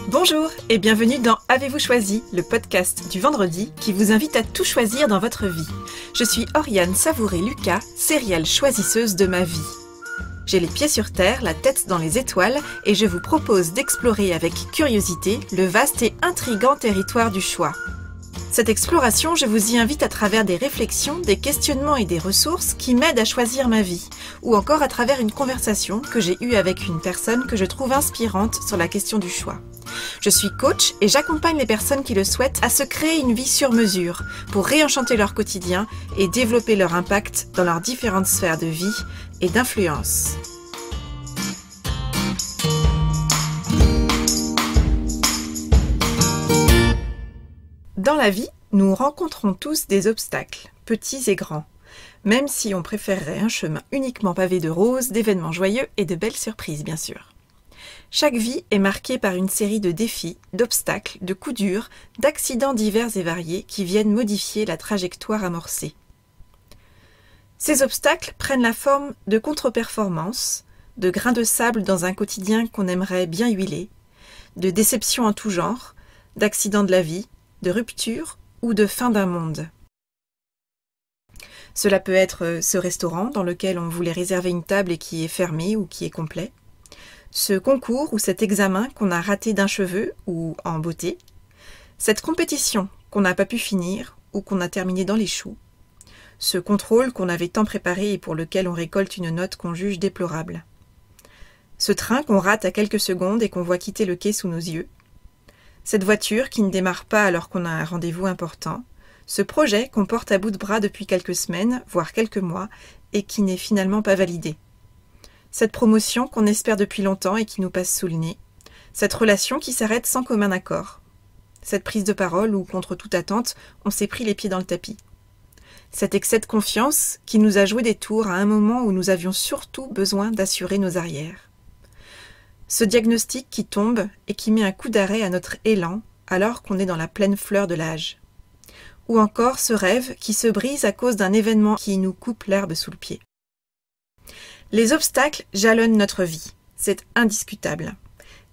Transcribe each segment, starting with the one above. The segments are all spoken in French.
Bonjour et bienvenue dans Avez-vous choisi, le podcast du vendredi qui vous invite à tout choisir dans votre vie. Je suis Oriane Savouré-Lucas, serial choisisseuse de ma vie. J'ai les pieds sur terre, la tête dans les étoiles et je vous propose d'explorer avec curiosité le vaste et intrigant territoire du choix. Cette exploration, je vous y invite à travers des réflexions, des questionnements et des ressources qui m'aident à choisir ma vie, ou encore à travers une conversation que j'ai eue avec une personne que je trouve inspirante sur la question du choix. Je suis coach et j'accompagne les personnes qui le souhaitent à se créer une vie sur mesure pour réenchanter leur quotidien et développer leur impact dans leurs différentes sphères de vie et d'influence. Dans la vie, nous rencontrons tous des obstacles, petits et grands, même si on préférerait un chemin uniquement pavé de roses, d'événements joyeux et de belles surprises, bien sûr. Chaque vie est marquée par une série de défis, d'obstacles, de coups durs, d'accidents divers et variés qui viennent modifier la trajectoire amorcée. Ces obstacles prennent la forme de contre-performances, de grains de sable dans un quotidien qu'on aimerait bien huiler, de déceptions en tout genre, d'accidents de la vie, de rupture ou de fin d'un monde. Cela peut être ce restaurant dans lequel on voulait réserver une table et qui est fermé ou qui est complet, ce concours ou cet examen qu'on a raté d'un cheveu ou en beauté, cette compétition qu'on n'a pas pu finir ou qu'on a terminé dans les choux, ce contrôle qu'on avait tant préparé et pour lequel on récolte une note qu'on juge déplorable, ce train qu'on rate à quelques secondes et qu'on voit quitter le quai sous nos yeux, cette voiture qui ne démarre pas alors qu'on a un rendez-vous important, ce projet qu'on porte à bout de bras depuis quelques semaines, voire quelques mois, et qui n'est finalement pas validé. Cette promotion qu'on espère depuis longtemps et qui nous passe sous le nez, cette relation qui s'arrête sans commun accord, cette prise de parole où, contre toute attente, on s'est pris les pieds dans le tapis, cet excès de confiance qui nous a joué des tours à un moment où nous avions surtout besoin d'assurer nos arrières. Ce diagnostic qui tombe et qui met un coup d'arrêt à notre élan alors qu'on est dans la pleine fleur de l'âge. Ou encore ce rêve qui se brise à cause d'un événement qui nous coupe l'herbe sous le pied. Les obstacles jalonnent notre vie, c'est indiscutable.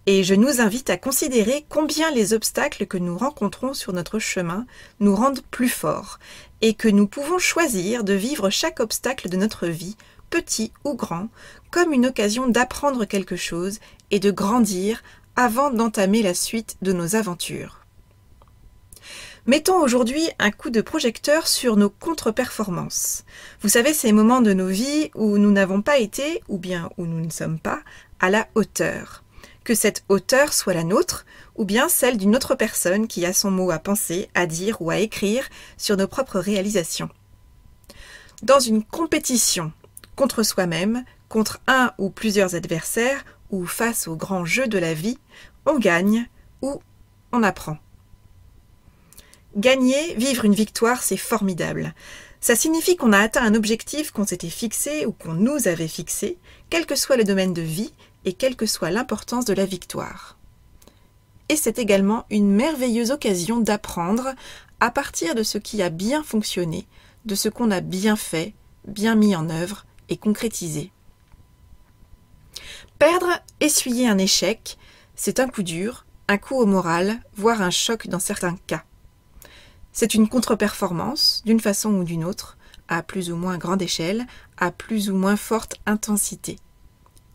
Et je nous invite à considérer combien les obstacles que nous rencontrons sur notre chemin nous rendent plus forts et que nous pouvons choisir de vivre chaque obstacle de notre vie, petit ou grand, comme une occasion d'apprendre quelque chose et de grandir avant d'entamer la suite de nos aventures. Mettons aujourd'hui un coup de projecteur sur nos contre-performances. Vous savez, ces moments de nos vies où nous n'avons pas été, ou bien où nous ne sommes pas, à la hauteur. Que cette hauteur soit la nôtre, ou bien celle d'une autre personne qui a son mot à penser, à dire ou à écrire sur nos propres réalisations. Dans une compétition contre soi-même, contre un ou plusieurs adversaires, ou face au grand jeu de la vie, on gagne ou on apprend. Gagner, vivre une victoire, c'est formidable. Ça signifie qu'on a atteint un objectif qu'on s'était fixé ou qu'on nous avait fixé, quel que soit le domaine de vie et quelle que soit l'importance de la victoire. Et c'est également une merveilleuse occasion d'apprendre à partir de ce qui a bien fonctionné, de ce qu'on a bien fait, bien mis en œuvre et concrétisé. Perdre, essuyer un échec, c'est un coup dur, un coup au moral, voire un choc dans certains cas. C'est une contre-performance, d'une façon ou d'une autre, à plus ou moins grande échelle, à plus ou moins forte intensité.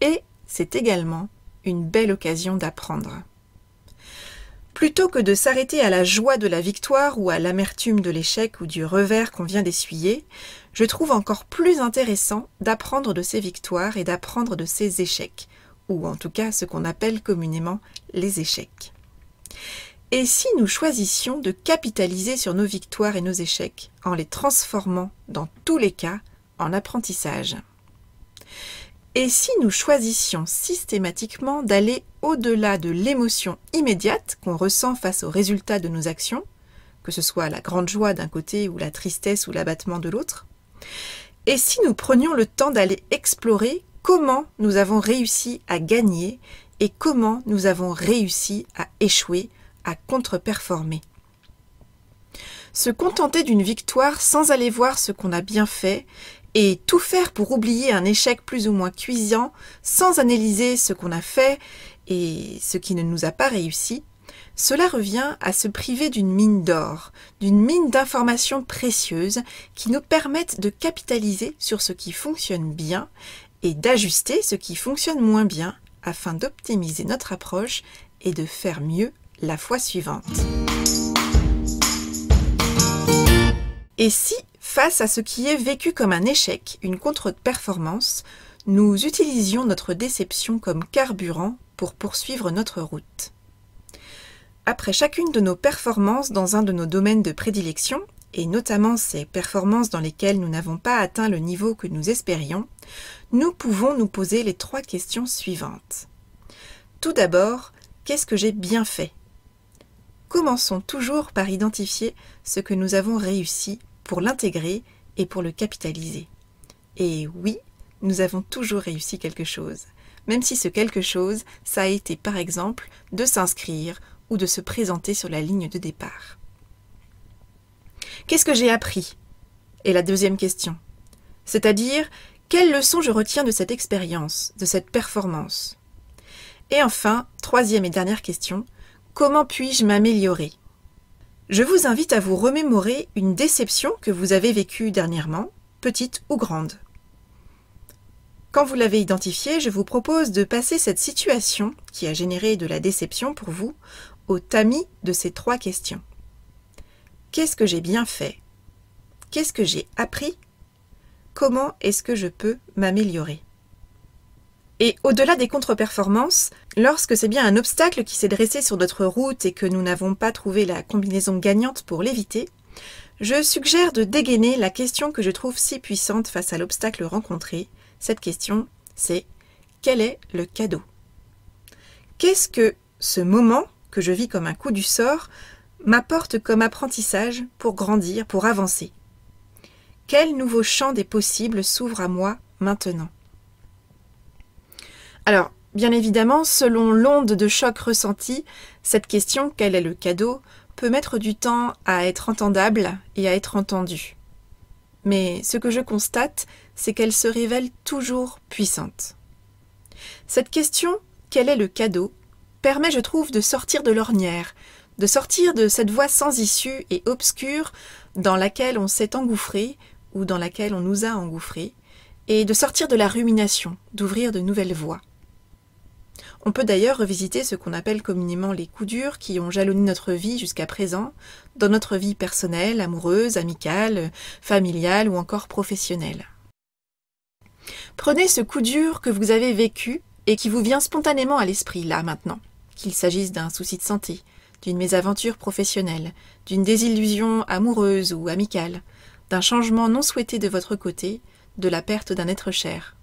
Et c'est également une belle occasion d'apprendre. Plutôt que de s'arrêter à la joie de la victoire ou à l'amertume de l'échec ou du revers qu'on vient d'essuyer, je trouve encore plus intéressant d'apprendre de ces victoires et d'apprendre de ces échecs, ou en tout cas ce qu'on appelle communément les échecs. Et si nous choisissions de capitaliser sur nos victoires et nos échecs en les transformant dans tous les cas en apprentissage? Et si nous choisissions systématiquement d'aller au-delà de l'émotion immédiate qu'on ressent face aux résultats de nos actions, que ce soit la grande joie d'un côté ou la tristesse ou l'abattement de l'autre, et si nous prenions le temps d'aller explorer comment nous avons réussi à gagner et comment nous avons réussi à échouer, à contre-performer. Se contenter d'une victoire sans aller voir ce qu'on a bien fait et tout faire pour oublier un échec plus ou moins cuisant sans analyser ce qu'on a fait et ce qui ne nous a pas réussi, cela revient à se priver d'une mine d'or, d'une mine d'informations précieuses qui nous permettent de capitaliser sur ce qui fonctionne bien et d'ajuster ce qui fonctionne moins bien afin d'optimiser notre approche et de faire mieux la fois suivante. Et si, face à ce qui est vécu comme un échec, une contre-performance, nous utilisions notre déception comme carburant pour poursuivre notre route? Après chacune de nos performances dans un de nos domaines de prédilection, et notamment ces performances dans lesquelles nous n'avons pas atteint le niveau que nous espérions, nous pouvons nous poser les 3 questions suivantes. Tout d'abord, qu'est-ce que j'ai bien fait? Commençons toujours par identifier ce que nous avons réussi pour l'intégrer et pour le capitaliser. Et oui, nous avons toujours réussi quelque chose, même si ce quelque chose, ça a été par exemple de s'inscrire ou de se présenter sur la ligne de départ. Qu'est-ce que j'ai appris? Et la deuxième question. C'est-à-dire, quelle leçon je retiens de cette expérience, de cette performance? Et enfin, troisième et dernière question, comment puis-je m'améliorer? Je vous invite à vous remémorer une déception que vous avez vécue dernièrement, petite ou grande. Quand vous l'avez identifiée, je vous propose de passer cette situation, qui a généré de la déception pour vous, au tamis de ces 3 questions. Qu'est-ce que j'ai bien fait? Qu'est-ce que j'ai appris? Comment est-ce que je peux m'améliorer? Et au-delà des contre-performances, lorsque c'est bien un obstacle qui s'est dressé sur notre route et que nous n'avons pas trouvé la combinaison gagnante pour l'éviter, je suggère de dégainer la question que je trouve si puissante face à l'obstacle rencontré. Cette question, c'est « Quel est le cadeau ?» Qu'est-ce que ce moment que je vis comme un coup du sort m'apporte comme apprentissage pour grandir, pour avancer? Quel nouveau champ des possibles s'ouvre à moi maintenant? Alors, bien évidemment, selon l'onde de choc ressentie, cette question « Quel est le cadeau ?» peut mettre du temps à être entendable et à être entendue. Mais ce que je constate, c'est qu'elle se révèle toujours puissante. Cette question « Quel est le cadeau ?» permet, je trouve, de sortir de l'ornière, de sortir de cette voie sans issue et obscure dans laquelle on s'est engouffré ou dans laquelle on nous a engouffrés, et de sortir de la rumination, d'ouvrir de nouvelles voies. On peut d'ailleurs revisiter ce qu'on appelle communément les coups durs qui ont jalonné notre vie jusqu'à présent, dans notre vie personnelle, amoureuse, amicale, familiale ou encore professionnelle. Prenez ce coup dur que vous avez vécu et qui vous vient spontanément à l'esprit là maintenant, qu'il s'agisse d'un souci de santé, d'une mésaventure professionnelle, d'une désillusion amoureuse ou amicale, d'un changement non souhaité de votre côté, de la perte d'un être cher.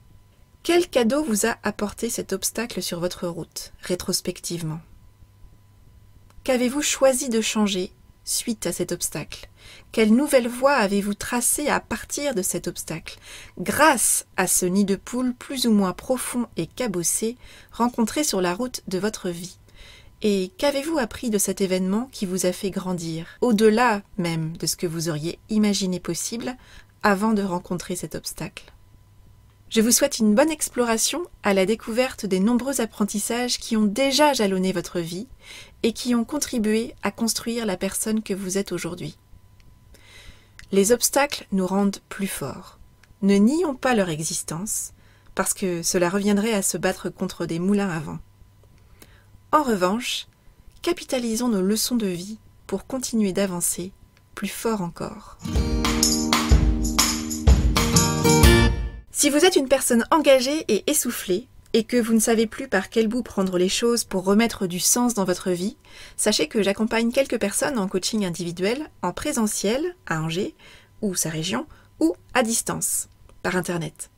Quel cadeau vous a apporté cet obstacle sur votre route, rétrospectivement? Qu'avez-vous choisi de changer suite à cet obstacle? Quelle nouvelle voie avez-vous tracée à partir de cet obstacle, grâce à ce nid de poule plus ou moins profond et cabossé rencontré sur la route de votre vie? Et qu'avez-vous appris de cet événement qui vous a fait grandir, au-delà même de ce que vous auriez imaginé possible avant de rencontrer cet obstacle? Je vous souhaite une bonne exploration à la découverte des nombreux apprentissages qui ont déjà jalonné votre vie et qui ont contribué à construire la personne que vous êtes aujourd'hui. Les obstacles nous rendent plus forts. Ne nions pas leur existence, parce que cela reviendrait à se battre contre des moulins à vent. En revanche, capitalisons nos leçons de vie pour continuer d'avancer plus fort encore. Si vous êtes une personne engagée et essoufflée, et que vous ne savez plus par quel bout prendre les choses pour remettre du sens dans votre vie, sachez que j'accompagne quelques personnes en coaching individuel, en présentiel, à Angers, ou sa région, ou à distance, par Internet.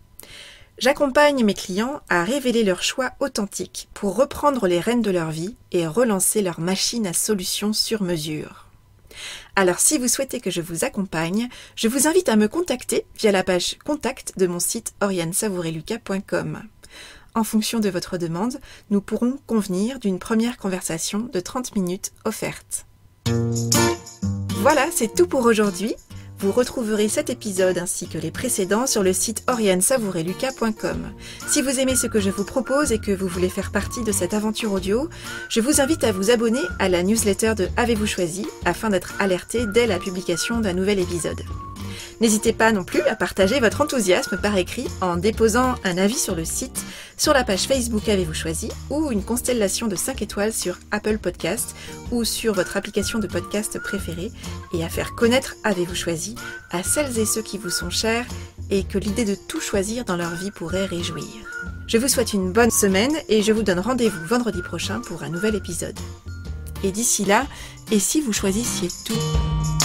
J'accompagne mes clients à révéler leurs choix authentiques pour reprendre les rênes de leur vie et relancer leur machine à solutions sur mesure. Alors si vous souhaitez que je vous accompagne, je vous invite à me contacter via la page contact de mon site oriansavoureluca.com. En fonction de votre demande, nous pourrons convenir d'une première conversation de 30 minutes offerte. Voilà, c'est tout pour aujourd'hui. Vous retrouverez cet épisode ainsi que les précédents sur le site oriansavoureluca.com. Si vous aimez ce que je vous propose et que vous voulez faire partie de cette aventure audio, je vous invite à vous abonner à la newsletter de Avez-vous choisi afin d'être alerté dès la publication d'un nouvel épisode. N'hésitez pas non plus à partager votre enthousiasme par écrit en déposant un avis sur le site, sur la page Facebook Avez-vous choisi ou une constellation de 5 étoiles sur Apple Podcast ou sur votre application de podcast préférée et à faire connaître Avez-vous choisi à celles et ceux qui vous sont chers et que l'idée de tout choisir dans leur vie pourrait réjouir. Je vous souhaite une bonne semaine et je vous donne rendez-vous vendredi prochain pour un nouvel épisode. Et d'ici là, et si vous choisissiez tout ?